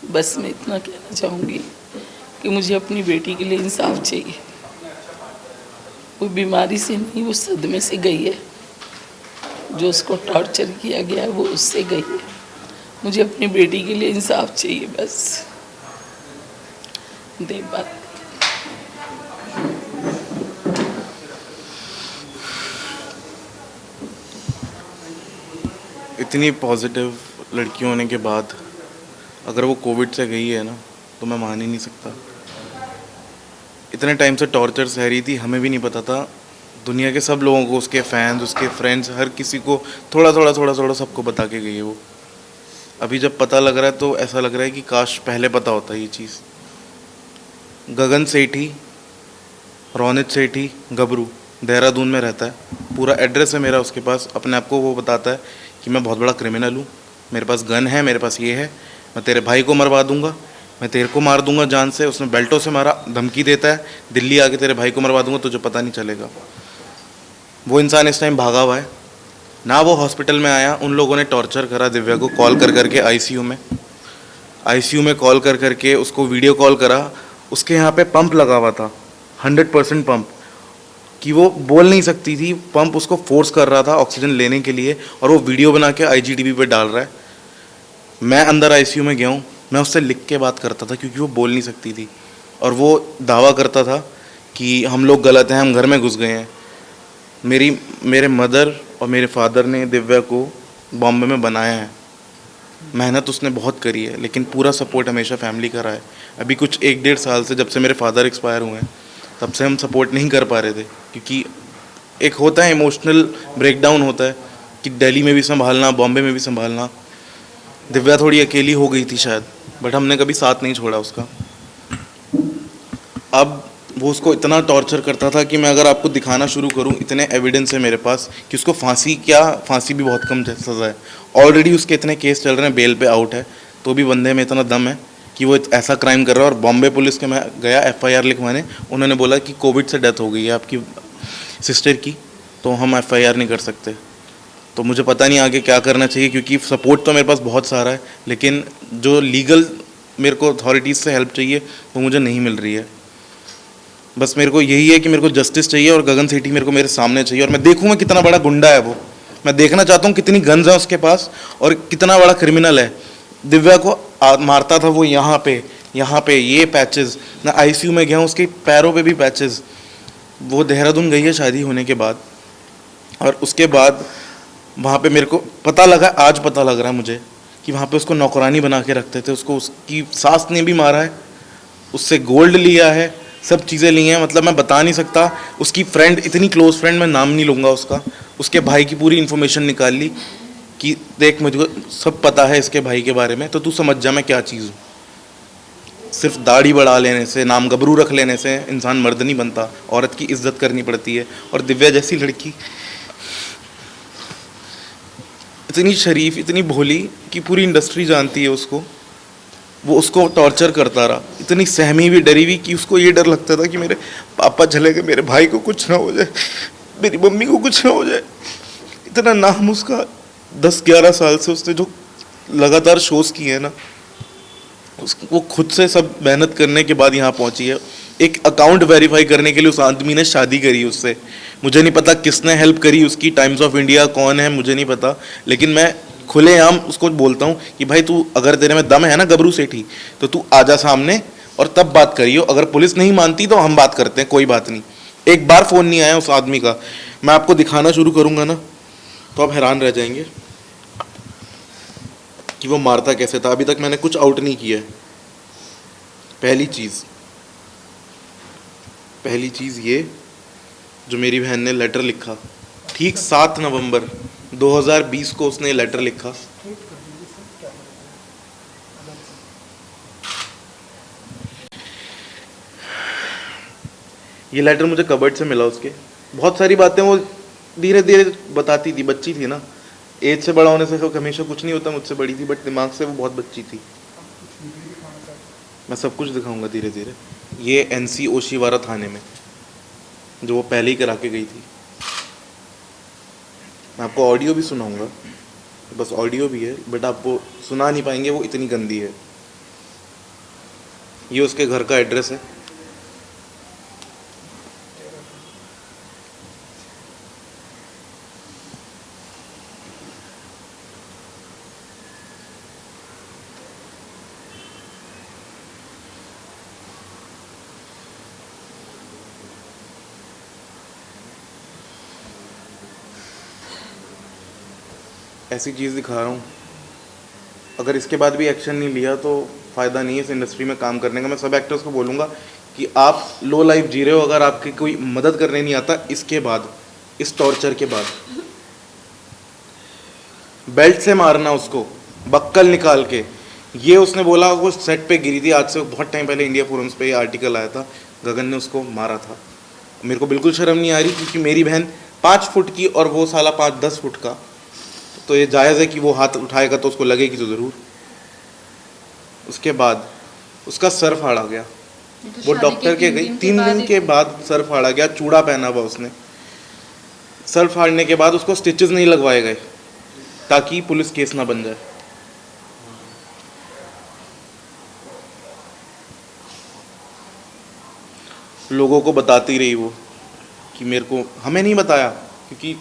बस मैं इतना कहना चाहूँगी कि मुझे अपनी बेटी के लिए इंसाफ चाहिए। वो बीमारी से नहीं, वो सदमे से गई है। जो उसको टॉर्चर किया गया है वो उससे गई है। मुझे अपनी बेटी के लिए इंसाफ चाहिए बस। दे बात। इतनी पॉजिटिव लड़की होने के बाद अगर वो कोविड से गई है ना, तो मैं मान ही नहीं सकता। इतने टाइम से टॉर्चर सह रही थी, हमें भी नहीं पता था। दुनिया के सब लोगों को, उसके फैंस, उसके फ्रेंड्स, हर किसी को थोड़ा सबको बता के गई है वो। अभी जब पता लग रहा है तो ऐसा लग रहा है कि काश पहले पता होता ये चीज़। गगन सेठी, रोनित सेठी, गबरू, देहरादून में रहता है। पूरा एड्रेस है मेरा उसके पास। अपने आप को वो बताता है कि मैं बहुत बड़ा क्रिमिनल हूँ, मेरे पास गन है, मेरे पास ये है, मैं तेरे भाई को मरवा दूंगा, मैं तेरे को मार दूंगा जान से। उसने बेल्टों से मारा, धमकी देता है, दिल्ली आके तेरे भाई को मरवा दूंगा, तुझे पता नहीं चलेगा। वो इंसान इस टाइम भागा हुआ है ना। वो हॉस्पिटल में आया, उन लोगों ने टॉर्चर करा दिव्या को, कॉल कर करके आईसीयू में कॉल कर करके उसको वीडियो कॉल करा। उसके यहाँ पे पंप लगा हुआ था, 100% पंप, कि वो बोल नहीं सकती थी। पंप उसको फोर्स कर रहा था ऑक्सीजन लेने के लिए, और वो वीडियो बना के आईजीटीवी पे डाल रहा है। मैं अंदर आईसीयू में गया हूँ, मैं उससे लिख के बात करता था क्योंकि वो बोल नहीं सकती थी। और वो दावा करता था कि हम लोग गलत हैं, हम घर में घुस गए हैं। मेरे मदर और मेरे फादर ने दिव्या को बॉम्बे में बनाया है। मेहनत उसने बहुत करी है, लेकिन पूरा सपोर्ट हमेशा फैमिली का रहा है। अभी कुछ 1-1.5 साल से, जब से मेरे फादर एक्सपायर हुए हैं, तब से हम सपोर्ट नहीं कर पा रहे थे, क्योंकि एक होता है इमोशनल ब्रेकडाउन होता है कि दिल्ली में भी संभालना, बॉम्बे में भी संभालना। दिव्या थोड़ी अकेली हो गई थी शायद, बट हमने कभी साथ नहीं छोड़ा उसका। अब वो उसको इतना टॉर्चर करता था कि मैं अगर आपको दिखाना शुरू करूं, इतने एविडेंस है मेरे पास कि उसको फांसी भी बहुत कम सज़ा है। ऑलरेडी उसके इतने केस चल रहे हैं, बेल पे आउट है, तो भी बंदे में इतना दम है कि वो ऐसा क्राइम कर रहा है। और बॉम्बे पुलिस के मैं गया एफआईआर लिखवाने, उन्होंने बोला कि कोविड से डेथ हो गई है आपकी सिस्टर की, तो हम एफआईआर नहीं कर सकते। तो मुझे पता नहीं आगे क्या करना चाहिए, क्योंकि सपोर्ट तो मेरे पास बहुत सारा है, लेकिन जो लीगल मेरे को अथॉरिटीज़ से हेल्प चाहिए वो मुझे नहीं मिल रही है। बस मेरे को यही है कि मेरे को जस्टिस चाहिए, और गगन सेठी मेरे को मेरे सामने चाहिए। और मैं देखूँगा कितना बड़ा गुंडा है वो। मैं देखना चाहता हूँ कितनी गन्स है उसके पास और कितना बड़ा क्रिमिनल है। दिव्या को मारता था वो यहाँ पे ये पैचेस। मैं आईसीयू में गया हूँ, उसके पैरों पे भी पैचेस। वो देहरादून गई है शादी होने के बाद, और उसके बाद वहाँ पे मेरे को पता लगा, आज पता लग रहा है मुझे, कि वहाँ पे उसको नौकरानी बना के रखते थे। उसको उसकी सास ने भी मारा है, उससे गोल्ड लिया है, सब चीज़ें ली हैं। मतलब मैं बता नहीं सकता। उसकी फ्रेंड, इतनी क्लोज फ्रेंड, मैं नाम नहीं लूँगा उसका, उसके भाई की पूरी इन्फॉर्मेशन निकाल ली कि देख मुझको सब पता है इसके भाई के बारे में, तो तू समझ जा मैं क्या चीज़ हूँ। सिर्फ दाढ़ी बढ़ा लेने से, नाम गबरू रख लेने से इंसान मर्द नहीं बनता, औरत की इज्जत करनी पड़ती है। और दिव्या जैसी लड़की इतनी शरीफ, इतनी भोली कि पूरी इंडस्ट्री जानती है उसको, वो उसको टॉर्चर करता रहा। इतनी सहमी हुई, डरी हुई कि उसको ये डर लगता था कि मेरे पापा चले गए, मेरे भाई को कुछ ना हो जाए, मेरी मम्मी को कुछ ना हो जाए। इतना नाम उसका 10-11 साल से उसने जो लगातार शोज किए हैं ना, वो खुद से सब मेहनत करने के बाद यहाँ पहुँची है। एक अकाउंट वेरीफाई करने के लिए उस आदमी ने शादी करी उससे। मुझे नहीं पता किसने हेल्प करी उसकी, टाइम्स ऑफ इंडिया कौन है मुझे नहीं पता, लेकिन मैं खुलेआम उसको बोलता हूँ कि भाई तू, अगर तेरे में दम है ना गबरू सेठी, तो तू आजा सामने और तब बात करियो। अगर पुलिस नहीं मानती तो हम बात करते हैं, कोई बात नहीं। एक बार फ़ोन नहीं आया उस आदमी का। मैं आपको दिखाना शुरू करूँगा ना, तो आप हैरान रह जाएंगे कि वो मारता कैसे था। अभी तक मैंने कुछ आउट नहीं किया है। पहली चीज़ ये, जो मेरी बहन ने लेटर लिखा, ठीक 7 नवंबर 2020 को उसने लेटर लिखा। ये लेटर मुझे कबर्ड से मिला उसके। बहुत सारी बातें वो धीरे धीरे बताती थी, बच्ची थी ना, एज से बड़ा होने से हमेशा कुछ नहीं होता, मुझसे बड़ी थी, बट दिमाग से वो बहुत बच्ची थी। मैं सब कुछ दिखाऊंगा धीरे धीरे। ये एनसी ओशिवारा थाने में, जो वो पहले ही करा के गई थी। मैं आपको ऑडियो भी सुनाऊंगा, बस ऑडियो भी है, बट आपको सुना नहीं पाएंगे, वो इतनी गंदी है। ये उसके घर का एड्रेस है। ऐसी चीज़ दिखा रहा हूँ। अगर इसके बाद भी एक्शन नहीं लिया तो फ़ायदा नहीं है इस इंडस्ट्री में काम करने का। मैं सब एक्टर्स को बोलूँगा कि आप लो लाइफ जी रहे हो, अगर आपकी कोई मदद करने नहीं आता इसके बाद, इस टॉर्चर के बाद, बेल्ट से मारना उसको, बक्कल निकाल के। ये उसने बोला वो सेट पे गिरी थी, आज से बहुत टाइम पहले इंडिया फोरम्स पे ये आर्टिकल आया था, गगन ने उसको मारा था। मेरे को बिल्कुल शर्म नहीं आ रही क्योंकि मेरी बहन 5 फुट की और वो साला 5-10 फुट का, तो ये जायज़ है कि वो हाथ उठाएगा तो उसको लगेगी तो ज़रूर। उसके बाद उसका सर फाड़ा गया, वो डॉक्टर के गई 3 दिन के बाद सर फाड़ा गया, चूड़ा पहना हुआ उसने। सर फाड़ने के बाद उसको स्टिचेस नहीं लगवाए गए ताकि पुलिस केस ना बन जाए। लोगों को बताती रही वो कि मेरे को, हमें नहीं बताया क्योंकि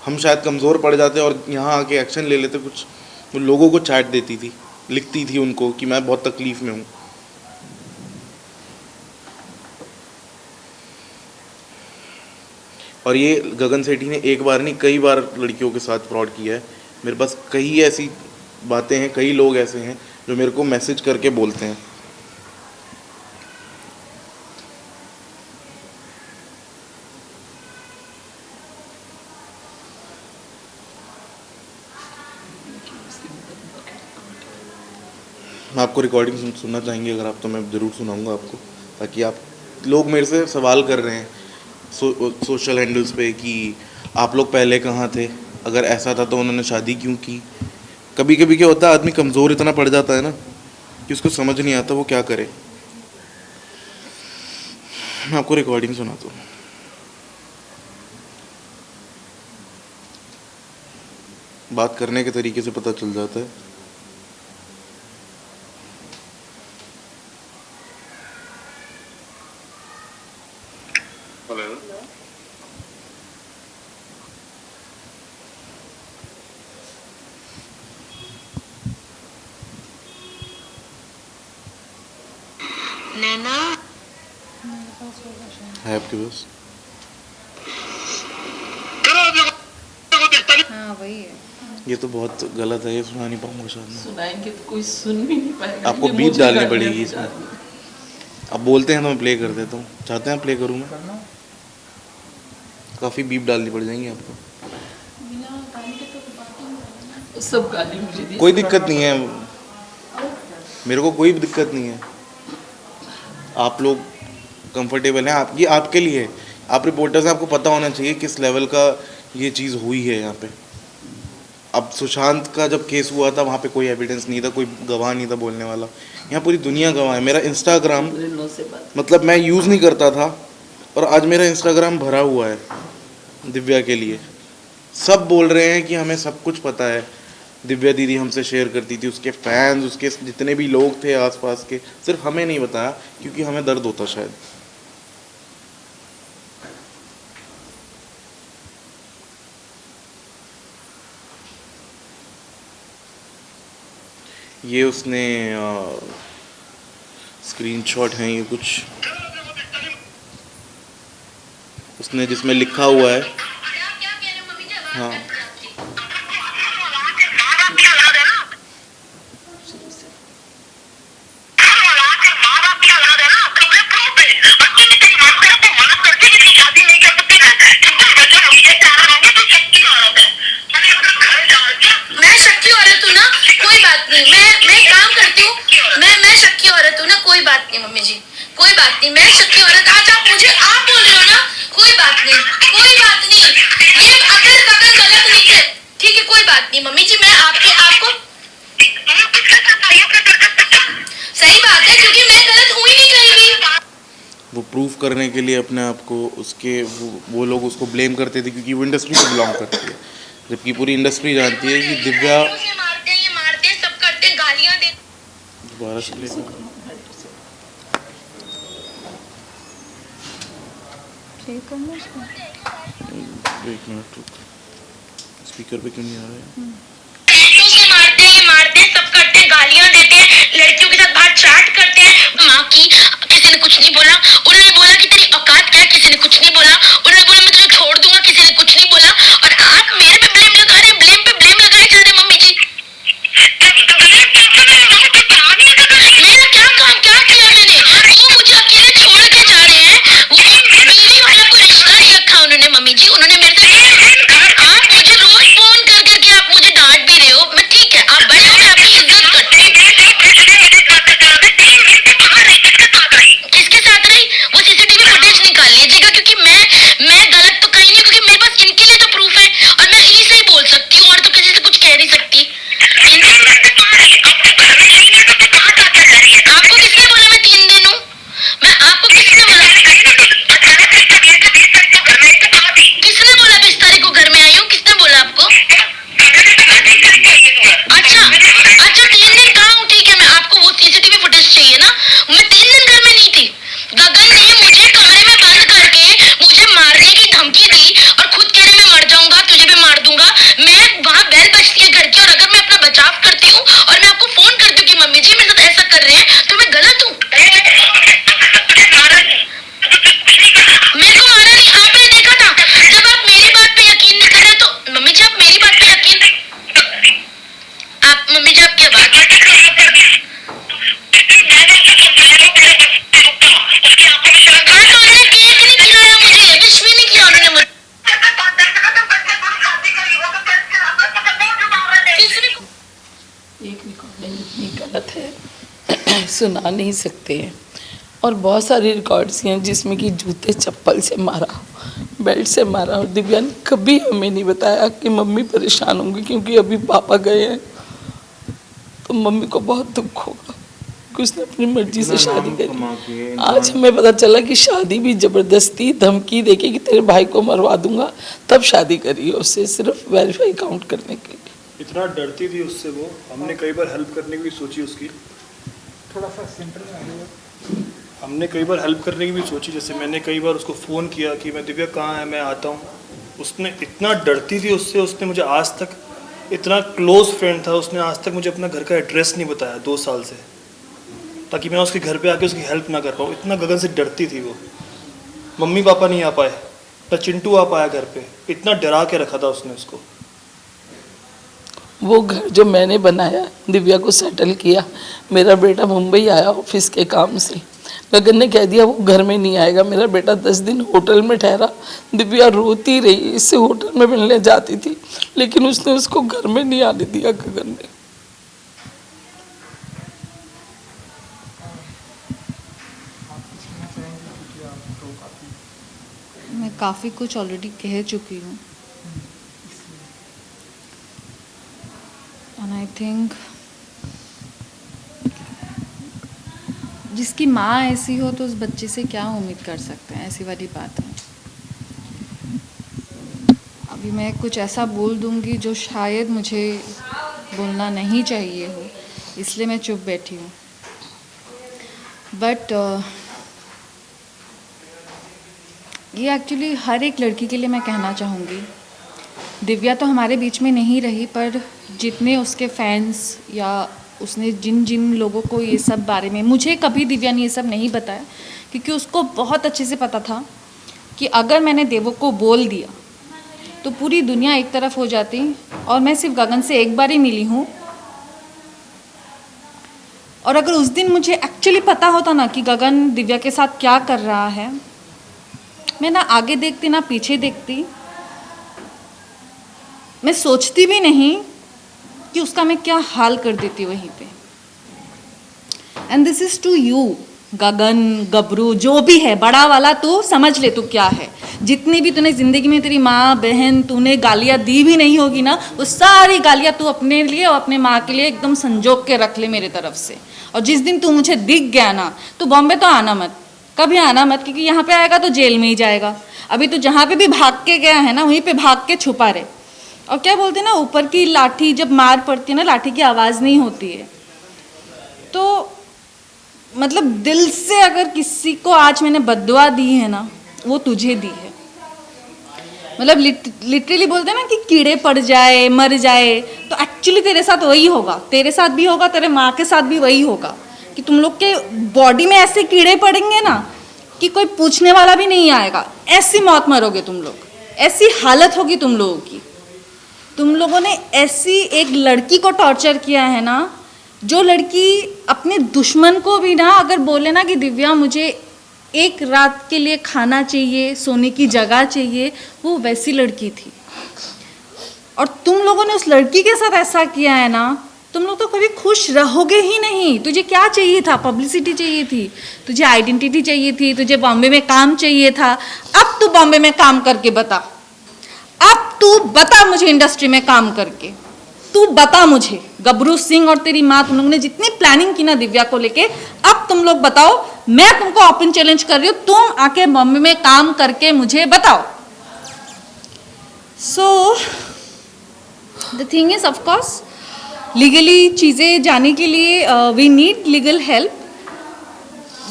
हम शायद कमज़ोर पड़ जाते और यहाँ आके एक्शन ले लेते कुछ। वो लोगों को चैट देती थी, लिखती थी उनको कि मैं बहुत तकलीफ़ में हूँ। और ये गगन सेठी ने एक बार नहीं कई बार लड़कियों के साथ फ्रॉड किया है। मेरे पास कई ऐसी बातें हैं, कई लोग ऐसे हैं जो मेरे को मैसेज करके बोलते हैं। मैं आपको रिकॉर्डिंग सुनना चाहेंगे अगर आप, तो मैं ज़रूर सुनाऊंगा आपको, ताकि आप, लोग मेरे से सवाल कर रहे हैं सोशल हैंडल्स पे कि आप लोग पहले कहाँ थे, अगर ऐसा था तो उन्होंने शादी क्यों की। कभी कभी क्या होता है, आदमी कमज़ोर इतना पड़ जाता है ना कि उसको समझ नहीं आता वो क्या करे। मैं आपको रिकॉर्डिंग सुनाता हूँ। बात करने के तरीके से पता चल जाता है। नैना है आपके पास? हाँ वही है। ये तो बहुत गलत है, ये सुना नहीं पाऊंगा शायद मैं। सुनाएंगे तो कोई सुन भी नहीं पाएगा। आपको ये बीप मुझे डालनी करने पड़ेगी भी इसमें। डालनी। आप बोलते हैं तो मैं प्ले कर देता हूँ, चाहते हैं प्ले करूँ मैं? काफ़ी बीप डालनी पड़ जाएंगी आपको। सब गाली मुझे दी। कोई दिक्कत नहीं है, मेरे को कोई दिक्कत नहीं है। आप लोग कंफर्टेबल हैं, आप, ये आपके लिए है। आप रिपोर्टर्स हैं, आपको पता होना चाहिए किस लेवल का ये चीज़ हुई है यहाँ पे। अब सुशांत का जब केस हुआ था वहाँ पे कोई एविडेंस नहीं था, कोई गवाह नहीं था बोलने वाला। यहाँ पूरी दुनिया गवाह है। मेरा इंस्टाग्राम, से बात। मतलब मैं यूज़ नहीं करता था और आज मेरा इंस्टाग्राम भरा हुआ है दिव्या के लिए। सब बोल रहे हैं कि हमें सब कुछ पता है, दिव्या दीदी हमसे शेयर करती थी, उसके फैंस, उसके जितने भी लोग थे आसपास के, सिर्फ हमें नहीं बताया क्योंकि हमें दर्द होता शायद। ये उसने स्क्रीनशॉट हैं ये कुछ, उसने जिसमें लिखा हुआ है। हाँ मैं शक्की औरत हूँ ना, कोई बात नहीं। मैं काम करती हूँ, मैं शक्की औरत हूँ ना, कोई बात नहीं मम्मी जी, कोई बात नहीं। मैं शक्की औरत, आज आप मुझे आप बोल रहे हो ना, कोई बात नहीं, कोई बात नहीं। ये अगर गगन गलत नहीं है, ठीक है, कोई बात नहीं मम्मी जी। मैं आपको सही बात है क्योंकि मैं गलत हूँ ही नहीं कहीं भी। वो प्रूफ करने के लिए अपने आप को, उसके वो लोग उसको ब्लेम करते थे क्योंकि वो इंडस्ट्री से बिलोंग करती है, जबकि पूरी इंडस्ट्री जानती है कि दिव्या। मारते हैं, ये मारते हैं, सब करते हैं, गालियाँ देते। दोबारा से play करो। शेयर करना उसको। एक मिनट रुक, स्पीकर पे क्यों नहीं आ रहा है? पैसों से मारते हैं, सब करते हैं, गालियां देते हैं, लड़कियों के साथ बाहर चैट करते हैं। माँ की किसी ने कुछ नहीं बोला, उन्होंने बोला कि तेरी औकात क्या है, किसी ने कुछ नहीं बोला, उन्होंने बोला मैं तुझे छोड़ दूंगा, किसी ने कुछ नहीं बोला। और आप मेरे पे ब्लेम लगा रहे हैं, ब्लेम पे ब्लेम लगाए जा रहे हैं मम्मी जी। मेरा क्या काम क्या किया मैंने? वो मुझे अकेले छोड़ के जा रहे हैं, वो बीवी वाला कोई रिश्ता नहीं रखा उन्होंने मम्मी जी। उन्होंने मेरे साथ, आप मुझे रोज फोन कर करके आप मुझे डांट भी रहे हो, मैं ठीक है, आप बस मैं आपकी इज्जत करती हूँ। किसके साथ रही? वो सीसीटीवी फुटेज निकाल लीजिएगा, क्योंकि मैं गलत तो कहीं नहीं, क्योंकि मेरे पास इनके लिए तो प्रूफ है और मैं इन्हीं से ही बोल सकती हूँ और तो किसी से कुछ कह नहीं सकती। आपको किसने बोला मैं 3 दिन हूँ? मैं आपको किसने बोला? किसने बोला 20 तारीख को घर में आई हूँ? किसने बोला आपको? अच्छा 3 दिन कहाँ हूँ? ठीक है, मैं आपको वो सीसीटीवी फुटेज चाहिए ना? मैं 3 दिन घर में नहीं थी। गगन ने मुझे कमरे में बंद करके मुझे मारने की धमकी दी और खुद कह रहे मैं मर जाऊंगा, तुझे भी मार दूंगा। मैं वहाँ बेल बजती है घर की, और अगर मैं अपना बचाव करती हूँ और मैं आपको फोन करती हूँ कि मम्मी जी मेरे साथ ऐसा कर रहे हैं, तो मैं गलत हूँ? मेरे को मारा नहीं, आपने देखा था। जब आप मेरी बात पे यकीन नहीं कर रहे तो मम्मी जी आप मेरी बात पे यकीन, आप मम्मी जी आप क्या बात, हाँ तो उन्होंने केक नहीं खिलाया मुझे, विश भी नहीं किया उन्होंने मुझे। किसने एक रिकॉर्डिंग इतनी गलत है सुना नहीं सकते हैं। और बहुत सारी रिकॉर्ड्स हैं जिसमें कि जूते चप्पल से मारा, बेल्ट से मारा। और दिव्या ने कभी हमें नहीं बताया कि मम्मी परेशान होंगी, क्योंकि अभी पापा गए हैं तो मम्मी को बहुत दुख होगा कि उसने अपनी मर्जी से शादी करी। आज हमें पता चला कि शादी भी ज़बरदस्ती धमकी देके कि तेरे भाई को मरवा दूंगा, तब शादी करी है उससे, सिर्फ वेरीफाई काउंट करने के लिए। इतना डरती थी उससे वो, हमने कई बार हेल्प करने की भी सोची उसकी, थोड़ा सा सेंटर में आ जाएगा। हमने कई बार हेल्प करने की भी सोची। जैसे मैंने कई बार उसको फ़ोन किया कि मैं दिव्या कहाँ है, मैं आता हूँ। उसने इतना डरती थी उससे, उसने मुझे आज तक, इतना क्लोज फ्रेंड था, उसने आज तक मुझे अपना घर का एड्रेस नहीं बताया 2 साल से, ताकि मैं उसके घर पे आके उसकी हेल्प ना कर पाऊँ। इतना गगन से डरती थी वो। मम्मी पापा नहीं आ पाए, ना चिंटू आ पाया घर पे, इतना डरा के रखा था उसने उसको। वो घर जो मैंने बनाया, दिव्या को सेटल किया, मेरा बेटा मुंबई आया ऑफिस के काम से, गगन ने कह दिया वो घर में नहीं आएगा। मेरा बेटा 10 दिन होटल में ठहरा, दिव्या रोती रही, इससे होटल में मिलने जाती थी, लेकिन उसने उसको घर में नहीं आने दिया गगन ने। मैं काफ़ी कुछ ऑलरेडी कह चुकी हूँ, एंड आई थिंक जिसकी माँ ऐसी हो तो उस बच्चे से क्या उम्मीद कर सकते हैं, ऐसी वाली बात है। अभी मैं कुछ ऐसा बोल दूंगी जो शायद मुझे बोलना नहीं चाहिए हो, इसलिए मैं चुप बैठी हूँ। बट ये एक्चुअली हर एक लड़की के लिए मैं कहना चाहूँगी। दिव्या तो हमारे बीच में नहीं रही, पर जितने उसके फैंस या उसने जिन जिन लोगों को ये सब बारे में, मुझे कभी दिव्या ने ये सब नहीं बताया, क्योंकि उसको बहुत अच्छे से पता था कि अगर मैंने देवो को बोल दिया तो पूरी दुनिया एक तरफ हो जाती, और मैं सिर्फ गगन से एक बार ही मिली हूँ। और अगर उस दिन मुझे एक्चुअली पता होता ना कि गगन दिव्या के साथ क्या कर रहा है, मैं ना आगे देखती ना पीछे देखती, मैं सोचती भी नहीं कि उसका मैं क्या हाल कर देती वहीं पे। And this is to you Gagan, गबरू, जो भी है बड़ा वाला, तू समझ ले तू क्या है। जितनी भी तूने ज़िंदगी में तेरी माँ बहन तूने गालियाँ दी भी नहीं होगी ना, वो सारी गालियाँ तू अपने लिए और अपने माँ के लिए एकदम संजोग के रख ले मेरे तरफ से। और जिस दिन तू मुझे दिख गया ना, तू बॉम्बे तो आना मत, कभी आना मत, क्योंकि यहाँ पे आएगा तो जेल में ही जाएगा। अभी तो जहाँ पे भी भाग के गया है ना, वहीं पे भाग के छुपा रहे। और क्या बोलते हैं ना, ऊपर की लाठी जब मार पड़ती है ना, लाठी की आवाज़ नहीं होती है। तो मतलब दिल से अगर किसी को आज मैंने बद्दुआ दी है ना, वो तुझे दी है। मतलब लिटरली बोलते हैं ना कि कीड़े पड़ जाए, मर जाए, तो एक्चुअली तेरे साथ वही होगा, तेरे साथ भी होगा, तेरे माँ के साथ भी वही होगा कि तुम लोग के बॉडी में ऐसे कीड़े पड़ेंगे ना कि कोई पूछने वाला भी नहीं आएगा। ऐसी मौत मरोगे तुम लोग, ऐसी हालत होगी तुम लोगों की। तुम लोगों ने ऐसी एक लड़की को टॉर्चर किया है ना, जो लड़की अपने दुश्मन को भी ना अगर बोले ना कि दिव्या मुझे एक रात के लिए खाना चाहिए, सोने की जगह चाहिए, वो वैसी लड़की थी। और तुम लोगों ने उस लड़की के साथ ऐसा किया है ना, तुम लोग तो कभी खुश रहोगे ही नहीं। तुझे क्या चाहिए था? पब्लिसिटी चाहिए थी, तुझे आइडेंटिटी चाहिए थी, तुझे बॉम्बे में काम चाहिए था। अब तू बॉम्बे में काम करके बता, अब तू बता मुझे इंडस्ट्री में काम करके, तू बता मुझे। गबरू सिंह और तेरी माँ, तुम लोगों ने जितनी प्लानिंग की ना दिव्या को लेके, अब तुम लोग बताओ। मैं तुमको ओपन चैलेंज कर रही हूँ, तुम आके बॉम्बे में काम करके मुझे बताओ। So the thing is of course legally चीज़ें जाने के लिए वी नीड लीगल हेल्प।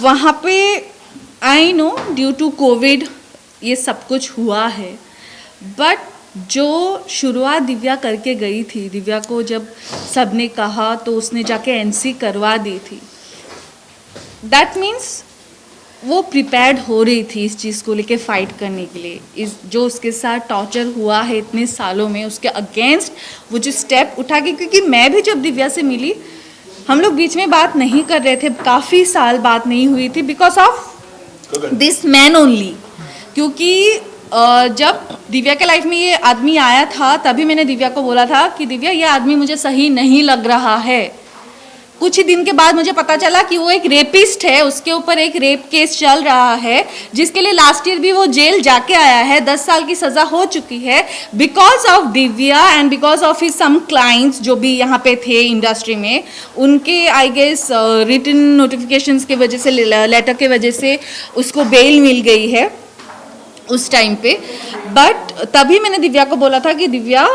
वहाँ पे I know due to Covid ये सब कुछ हुआ है, बट जो शुरुआत दिव्या करके गई थी, दिव्या को जब सबने कहा तो उसने जाके एनसी करवा दी थी। दैट मीन्स वो प्रिपेयर्ड हो रही थी इस चीज़ को लेके फाइट करने के लिए। इस जो उसके साथ टॉर्चर हुआ है इतने सालों में, उसके अगेंस्ट वो जो स्टेप उठा के, क्योंकि मैं भी जब दिव्या से मिली, हम लोग बीच में बात नहीं कर रहे थे, काफ़ी साल बात नहीं हुई थी because of this man only. क्योंकि जब दिव्या के लाइफ में ये आदमी आया था तभी मैंने दिव्या को बोला था कि दिव्या ये आदमी मुझे सही नहीं लग रहा है। कुछ ही दिन के बाद मुझे पता चला कि वो एक रेपिस्ट है, उसके ऊपर एक रेप केस चल रहा है जिसके लिए लास्ट ईयर भी वो जेल जाके आया है, 10 साल की सज़ा हो चुकी है because of Divya and because of his some clients जो भी यहाँ पे थे इंडस्ट्री में, उनके आई गेस रिटन नोटिफिकेशंस के वजह से, लेटर के वजह से उसको बेल मिल गई है उस टाइम पे। बट तभी मैंने दिव्या को बोला था कि Divya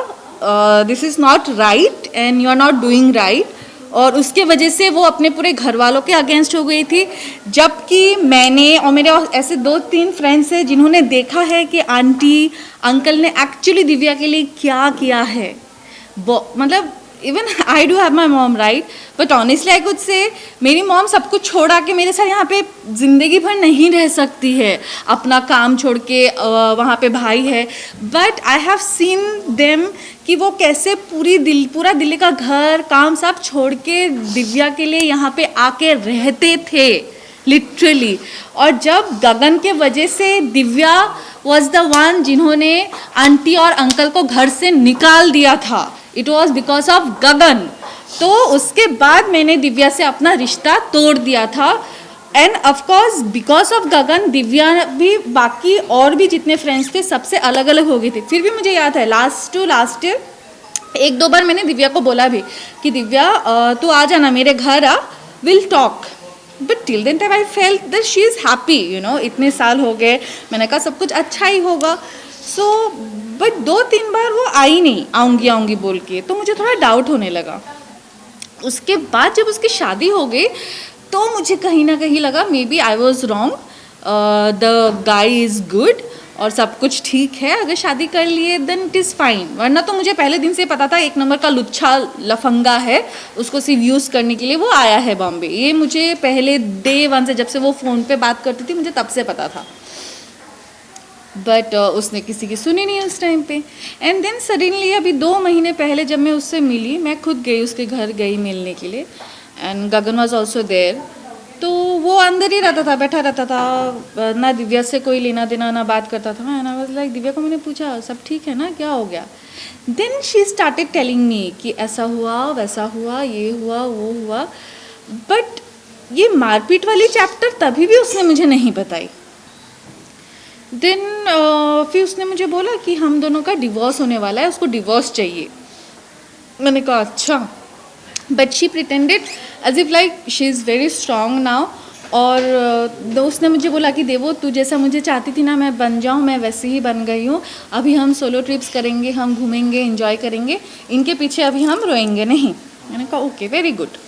this is not right and you are not doing right. और उसके वजह से वो अपने पूरे घर वालों के अगेंस्ट हो गई थी। जबकि मैंने और मेरे ऐसे 2-3 फ्रेंड्स हैं जिन्होंने देखा है कि आंटी अंकल ने एक्चुअली दिव्या के लिए क्या किया है। मतलब even I do have my mom right, but honestly I could say मेरी मॉम सब कुछ छोड़ा के मेरे साथ यहाँ पे ज़िंदगी भर नहीं रह सकती है, अपना काम छोड़ के वहाँ पे भाई है। But I have seen them कि वो कैसे पूरा दिल्ली का घर काम सब छोड़ के दिव्या के लिए यहाँ पे आके रहते थे लिटरली। और जब गगन के वजह से दिव्या वॉज द वन जिन्होंने आंटी और अंकल को घर से निकाल दिया था, इट वॉज बिकॉज ऑफ गगन। तो उसके बाद मैंने दिव्या से अपना रिश्ता तोड़ दिया था एंड ऑफकोर्स बिकॉज ऑफ गगन दिव्या भी बाकी और भी जितने फ्रेंड्स थे सबसे अलग अलग हो गए थे। फिर भी मुझे याद है लास्ट ईयर 1-2 बार मैंने दिव्या को बोला भी कि दिव्या तू आ जाना मेरे घर, आ will talk. But till then time I felt that she is happy, you know, इतने साल हो गए, मैंने कहा सब कुछ अच्छा ही होगा। सो बट 2-3 बार वो आई नहीं, आऊँगी बोल के, तो मुझे थोड़ा डाउट होने लगा। उसके बाद जब उसकी शादी हो गई तो मुझे कहीं ना कहीं लगा maybe I was wrong, the guy is good और सब कुछ ठीक है, अगर शादी कर लिए देन इट इज़ फाइन। वरना तो मुझे पहले दिन से पता था 1 नंबर का लुच्छा लफंगा है, उसको सिर्फ यूज़ करने के लिए वो आया है बॉम्बे। ये मुझे पहले डे 1 से, जब से वो फ़ोन पे बात करती थी, मुझे तब से पता था। बट उसने किसी की सुनी नहीं उस टाइम पे। एंड देन सडनली अभी 2 महीने पहले जब मैं उससे मिली, मैं खुद गई उसके घर गई मिलने के लिए and Gagan was also there. तो वो अंदर ही रहता था, बैठा रहता था, ना दिव्या से कोई लेना देना ना बात करता था। And I was like, Divya को मैंने पूछा सब ठीक है ना, क्या हो गया? Then she started telling me कि ऐसा हुआ वैसा हुआ, ये हुआ वो हुआ। बट ये मारपीट वाली चैप्टर तभी भी उसने मुझे नहीं बताई। देन फिर उसने मुझे बोला कि हम दोनों का डिवोर्स होने वाला है, उसको डिवोर्स चाहिए। मैंने कहा अच्छा। But she pretended as if like she is very strong now. और दोस्त ने मुझे बोला कि देवो तू जैसा मुझे चाहती थी ना मैं बन जाऊँ, मैं वैसे ही बन गई हूँ। अभी हम सोलो ट्रिप्स करेंगे, हम घूमेंगे, एंजॉय करेंगे, इनके पीछे अभी हम रोएंगे नहीं। मैंने कहा ओके वेरी गुड।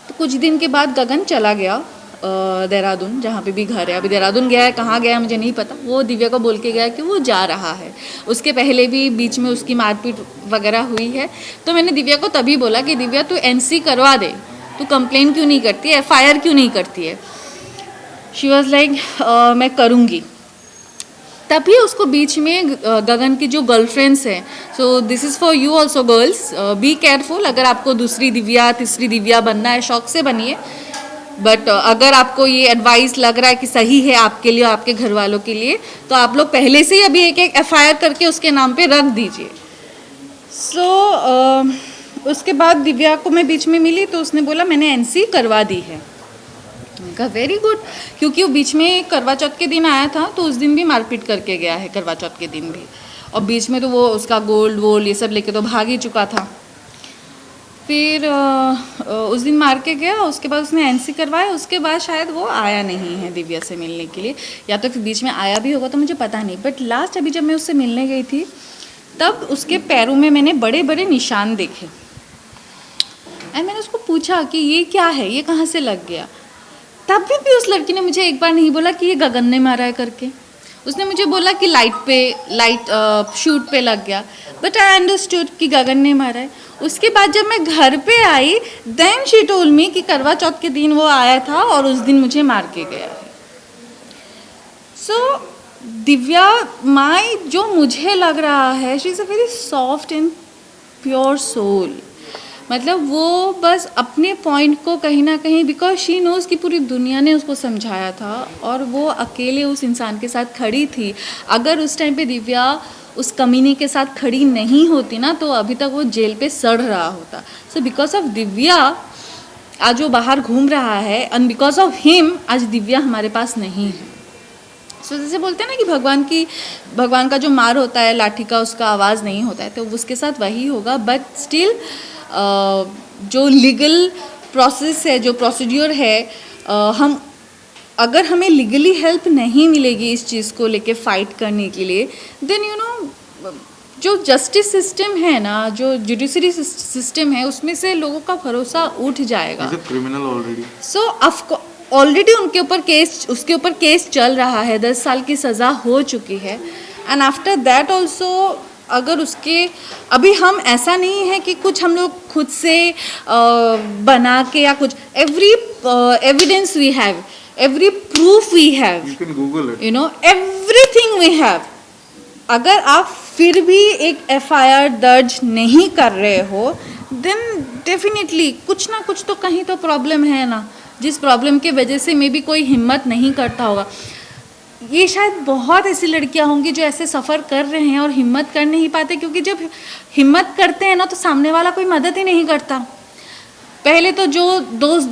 तो कुछ दिन के बाद गगन चला गया देहरादून, जहाँ पे भी घर है। अभी देहरादून गया है, कहाँ गया है मुझे नहीं पता। वो दिव्या को बोल के गया कि वो जा रहा है। उसके पहले भी बीच में उसकी मारपीट वगैरह हुई है। तो मैंने दिव्या को तभी बोला कि दिव्या तू NC करवा दे, तू कंप्लेन क्यों नहीं करती है, FIR क्यों नहीं करती है। शी वॉज लाइक मैं करूँगी। तभी उसको बीच में गगन की जो गर्लफ्रेंड्स हैं, so this is for you also girls, be careful. अगर आपको दूसरी दिव्या तीसरी दिव्या बनना है, शौक से बनिए, बट अगर आपको ये एडवाइस लग रहा है कि सही है आपके लिए और आपके घर वालों के लिए, तो आप लोग पहले से ही अभी एक एक FIR करके उसके नाम पे रख दीजिए। सो उसके बाद दिव्या को मैं बीच में मिली तो उसने बोला मैंने NC करवा दी है। मैंने कहा वेरी गुड, क्योंकि वो बीच में करवा चौथ के दिन आया था तो उस दिन भी मारपीट करके गया है, करवा चौथ के दिन भी। और बीच में तो वो उसका गोल्ड वोल्ड ये सब लेके तो भाग ही चुका था। फिर उस दिन मार के गया, उसके बाद उसने NC करवाया। उसके बाद शायद वो आया नहीं है दिव्या से मिलने के लिए, या तो फिर बीच में आया भी होगा तो मुझे पता नहीं। बट लास्ट अभी जब मैं उससे मिलने गई थी तब उसके पैरों में मैंने बड़े बड़े निशान देखे। एंड मैंने उसको पूछा कि ये क्या है, ये कहाँ से लग गया। तब भी उस लड़की ने मुझे एक बार नहीं बोला कि ये गगन ने मारा है करके। उसने मुझे बोला कि लाइट शूट पे लग गया, बट आई अंडरस्टूड कि गगन ने मारा है। उसके बाद जब मैं घर पे आई देन शी टोल्ड मी कि करवा चौथ के दिन वो आया था और उस दिन मुझे मार के गया है। सो दिव्या माई जो मुझे लग रहा है, she is a very soft and pure soul. मतलब वो बस अपने पॉइंट को कहीं ना कहीं, बिकॉज शी नोज़ कि पूरी दुनिया ने उसको समझाया था और वो अकेले उस इंसान के साथ खड़ी थी। अगर उस टाइम पे दिव्या उस कमीने के साथ खड़ी नहीं होती ना तो अभी तक वो जेल पे सड़ रहा होता। सो बिकॉज ऑफ दिव्या आज वो बाहर घूम रहा है, एंड बिकॉज ऑफ हिम आज दिव्या हमारे पास नहीं है। सो जैसे बोलते हैं ना कि भगवान का जो मार होता है लाठी का, उसका आवाज़ नहीं होता है, तो उसके साथ वही होगा। बट स्टिल जो लीगल प्रोसेस है, जो प्रोसीड्योर है, हम अगर हमें लीगली हेल्प नहीं मिलेगी इस चीज़ को लेके फाइट करने के लिए, देन यू नो जो जस्टिस सिस्टम है ना, जो जुडिशरी सिस्टम है, उसमें से लोगों का भरोसा उठ जाएगा। Criminal already. सो ऑलरेडी उसके ऊपर केस चल रहा है, 10 साल की सज़ा हो चुकी है। एंड आफ्टर दैट ऑल्सो अगर उसके अभी हम ऐसा नहीं है कि कुछ हम लोग खुद से बना के या कुछ, every evidence we have, every proof we have, You can Google it. you know, everything we have. अगर आप फिर भी एक FIR दर्ज नहीं कर रहे हो, then definitely कुछ ना कुछ तो कहीं तो प्रॉब्लम है ना, जिस प्रॉब्लम के वजह से मे बी कोई हिम्मत नहीं करता होगा। ये शायद बहुत ऐसी लड़कियां होंगी जो ऐसे सफ़र कर रहे हैं और हिम्मत कर नहीं पाते, क्योंकि जब हिम्मत करते हैं ना तो सामने वाला कोई मदद ही नहीं करता। पहले तो जो दोस्त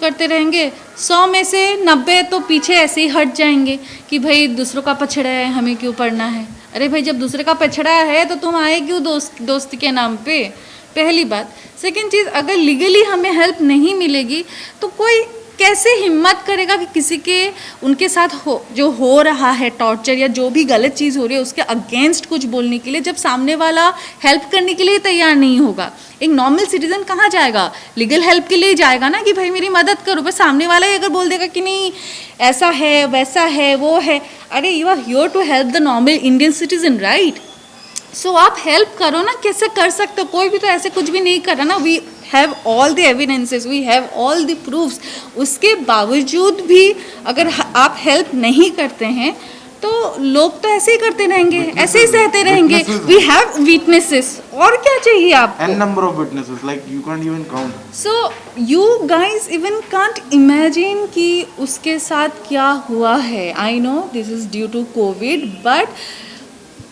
करते रहेंगे, 100 में से 90 तो पीछे ऐसे ही हट जाएंगे कि भाई दूसरों का पछड़ा है, हमें क्यों पढ़ना है। अरे भाई जब दूसरे का पछड़ा है तो तुम आए क्यों दोस्ती के नाम पे, पहली बात। सेकंड चीज़, अगर लीगली हमें हेल्प नहीं मिलेगी तो कोई कैसे हिम्मत करेगा कि किसी के उनके साथ जो हो रहा है टॉर्चर या जो भी गलत चीज़ हो रही है उसके अगेंस्ट कुछ बोलने के लिए, जब सामने वाला हेल्प करने के लिए तैयार नहीं होगा। एक नॉर्मल सिटीजन कहाँ जाएगा, लीगल हेल्प के लिए जाएगा ना कि भाई मेरी मदद करो। बस सामने वाला ही अगर बोल देगा कि नहीं ऐसा है वैसा है वो है, अरे you are here to help the normal Indian citizen, right. So आप हेल्प करो ना, कैसे कर सकते हो, कोई भी तो ऐसे कुछ भी नहीं कर रहा ना। We have all the evidences, we have all the proofs, उसके बावजूद भी अगर आप हेल्प नहीं करते हैं तो लोग तो ऐसे ही करते रहेंगे, ऐसे ही सहते रहेंगे। वी हैव विटनेसेस, और क्या चाहिए आपको? N number of witnesses, like you can't even count. So you guys even can't imagine कि उसके साथ क्या हुआ है. I know this is due to COVID, but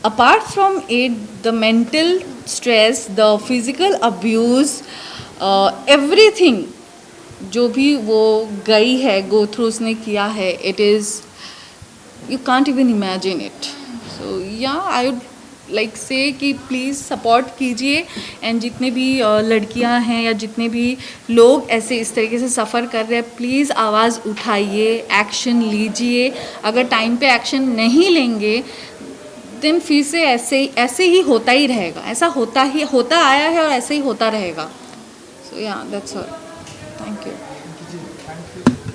apart from it, the mental stress, the physical abuse, everything जो भी वो गई है, go through उसने किया है, it is, you can't even imagine it. So yeah, I would like say कि please support कीजिए, एंड जितने भी लड़कियां हैं या जितने भी लोग ऐसे इस तरीके से सफ़र कर रहे हैं, प्लीज़ आवाज़ उठाइए, एक्शन लीजिए. अगर टाइम पे एक्शन नहीं लेंगे देन फिर से ऐसे ही होता ही रहेगा. ऐसा होता आया है और ऐसे ही होता रहेगा. सो या that's all. Thank you. Thank you.